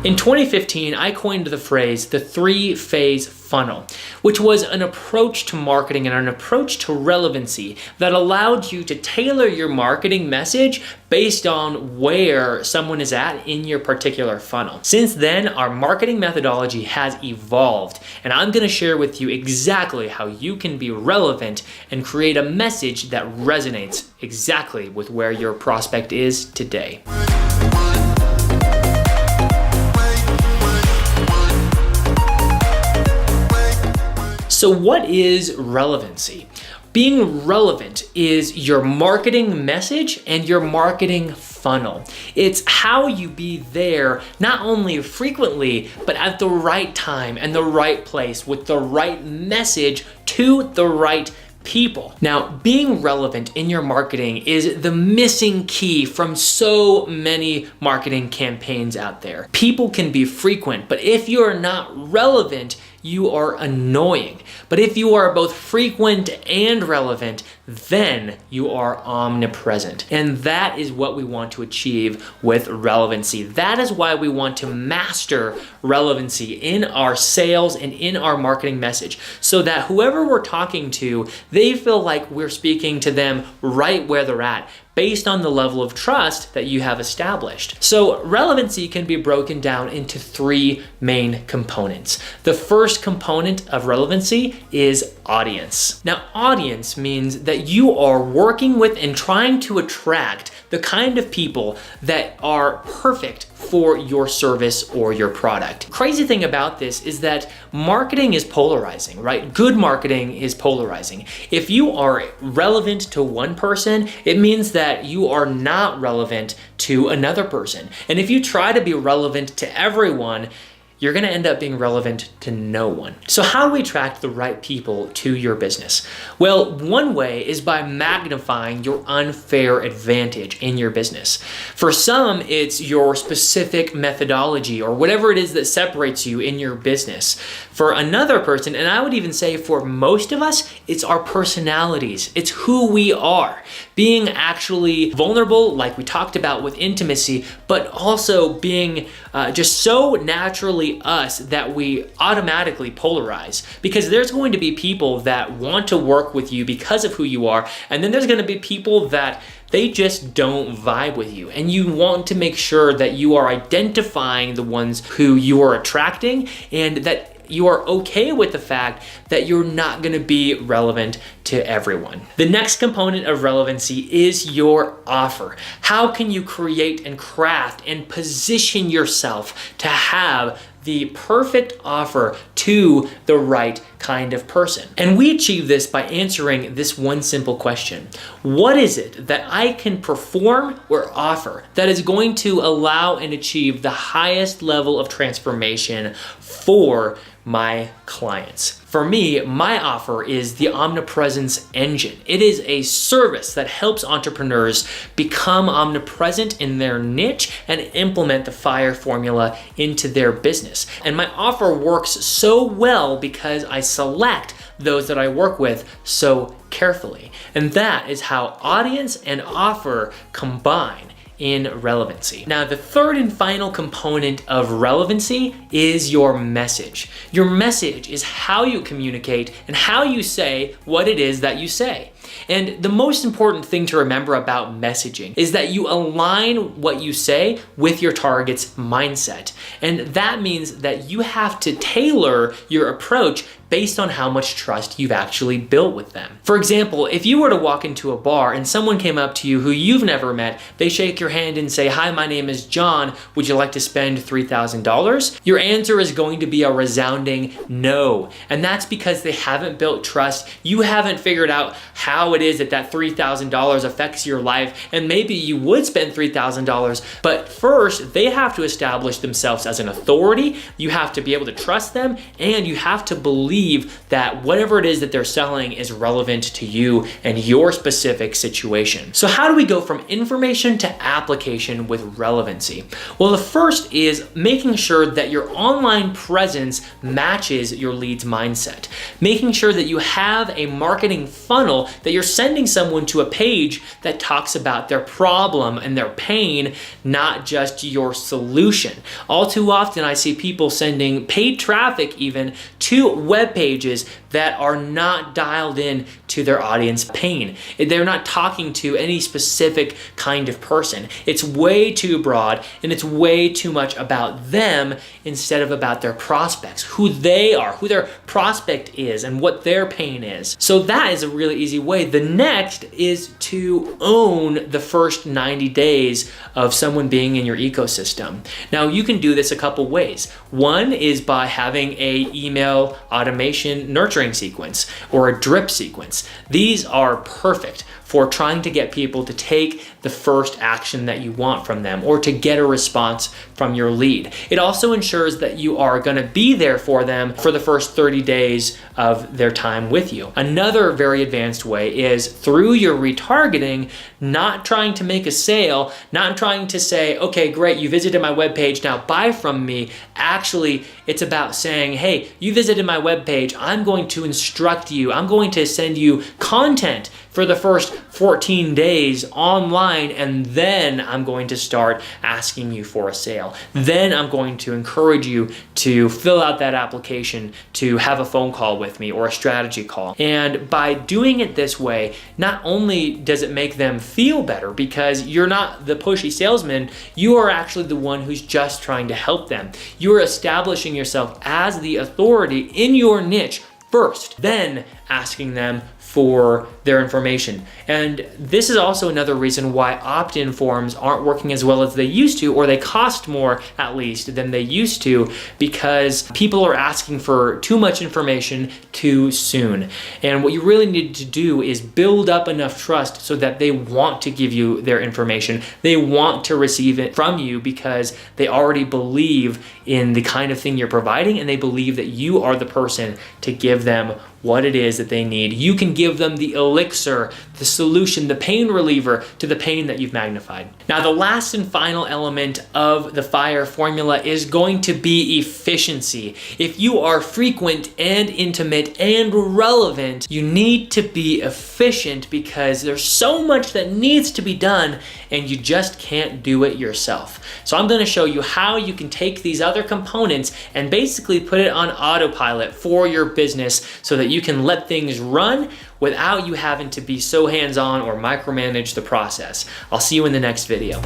In 2015, I coined the phrase the three-phase funnel, which was an approach to marketing and an approach to relevancy that allowed you to tailor your marketing message based on where someone is at in your particular funnel. Since then, our marketing methodology has evolved, and I'm going to share with you exactly how you can be relevant and create a message that resonates exactly with where your prospect is today. So what is relevancy? Being relevant is your marketing message and your marketing funnel. It's how you be there not only frequently, but at the right time and the right place with the right message to the right people. Now, being relevant in your marketing is the missing key from so many marketing campaigns out there. People can be frequent, but if you're not relevant, you are annoying. But if you are both frequent and relevant, then you are omnipresent. And that is what we want to achieve with relevancy. That is why we want to master relevancy in our sales and in our marketing message, so that whoever we're talking to, they feel like we're speaking to them right where they're at, based on the level of trust that you have established. So relevancy can be broken down into three main components. The first component of relevancy is audience. Now, audience means that you are working with and trying to attract the kind of people that are perfect for your service or your product. Crazy thing about this is that marketing is polarizing, right? Good marketing is polarizing. If you are relevant to one person, it means that you are not relevant to another person. And if you try to be relevant to everyone, you're going to end up being relevant to no one. So how do we attract the right people to your business? Well, one way is by magnifying your unfair advantage in your business. For some, it's your specific methodology or whatever it is that separates you in your business. For another person, and I would even say for most of us, it's our personalities. It's who we are. Being actually vulnerable, like we talked about with intimacy, but also being just so naturally us that we automatically polarize, because there's going to be people that want to work with you because of who you are, and then there's going to be people that they just don't vibe with you, and you want to make sure that you are identifying the ones who you are attracting and that you are okay with the fact that you're not going to be relevant to everyone. The next component of relevancy is your offer. How can you create and craft and position yourself to have the perfect offer to the right kind of person? And we achieve this by answering this one simple question. What is it that I can perform or offer that is going to allow and achieve the highest level of transformation for my clients? For me, my offer is the Omnipresence Engine. It is a service that helps entrepreneurs become omnipresent in their niche and implement the FIRE formula into their business. And my offer works so well because I select those that I work with so carefully. And that is how audience and offer combine in relevancy. Now, the third and final component of relevancy is your message. Your message is how you communicate and how you say what it is that you say. And the most important thing to remember about messaging is that you align what you say with your target's mindset. And that means that you have to tailor your approach based on how much trust you've actually built with them. For example, if you were to walk into a bar and someone came up to you who you've never met, they shake your hand and say, "Hi, my name is John. Would you like to spend $3,000? Your answer is going to be a resounding no. And that's because they haven't built trust. You haven't figured out how it is that that $3,000 affects your life. And maybe you would spend $3,000, but first they have to establish themselves as an authority. You have to be able to trust them, and you have to believe believe that whatever it is that they're selling is relevant to you and your specific situation. So how do we go from information to application with relevancy? Well, the first is making sure that your online presence matches your lead's mindset. Making sure that you have a marketing funnel, that you're sending someone to a page that talks about their problem and their pain, not just your solution. All too often I see people sending paid traffic even to web pages that are not dialed in to their audience pain. They're not talking to any specific kind of person. It's way too broad and it's way too much about them instead of about their prospects, who they are, who their prospect is, and what their pain is. So that is a really easy way. The next is to own the first 90 days of someone being in your ecosystem. Now you can do this a couple ways. One is by having a email automation nurturing sequence or a drip sequence. These are perfect for trying to get people to take the first action that you want from them or to get a response from your lead. It also ensures that you are going to be there for them for the first 30 days of their time with you. Another very advanced way is through your retargeting, not trying to make a sale, not trying to say, okay, great, you visited my webpage, now buy from me. Actually, it's about saying, hey, you visited my webpage, I'm going to instruct you, I'm going to send you content for the first 14 days online, and then I'm going to start asking you for a sale. Then I'm going to encourage you to fill out that application to have a phone call with me or a strategy call. And by doing it this way, not only does it make them feel better because you're not the pushy salesman, you are actually the one who's just trying to help them. You are establishing yourself as the authority in your niche first, then asking them for their information. And this is also another reason why opt-in forms aren't working as well as they used to, or they cost more at least than they used to, because people are asking for too much information too soon. And what you really need to do is build up enough trust so that they want to give you their information. They want to receive it from you because they already believe in the kind of thing you're providing, and they believe that you are the person to give them what it is that they need. You can give them the elixir, the solution, the pain reliever to the pain that you've magnified. Now, the last and final element of the F.I.R.E formula is going to be efficiency. If you are frequent and intimate and relevant, you need to be efficient because there's so much that needs to be done and you just can't do it yourself. So I'm going to show you how you can take these other components and basically put it on autopilot for your business so that you can let things run without you having to be so hands-on or micromanage the process. I'll see you in the next video.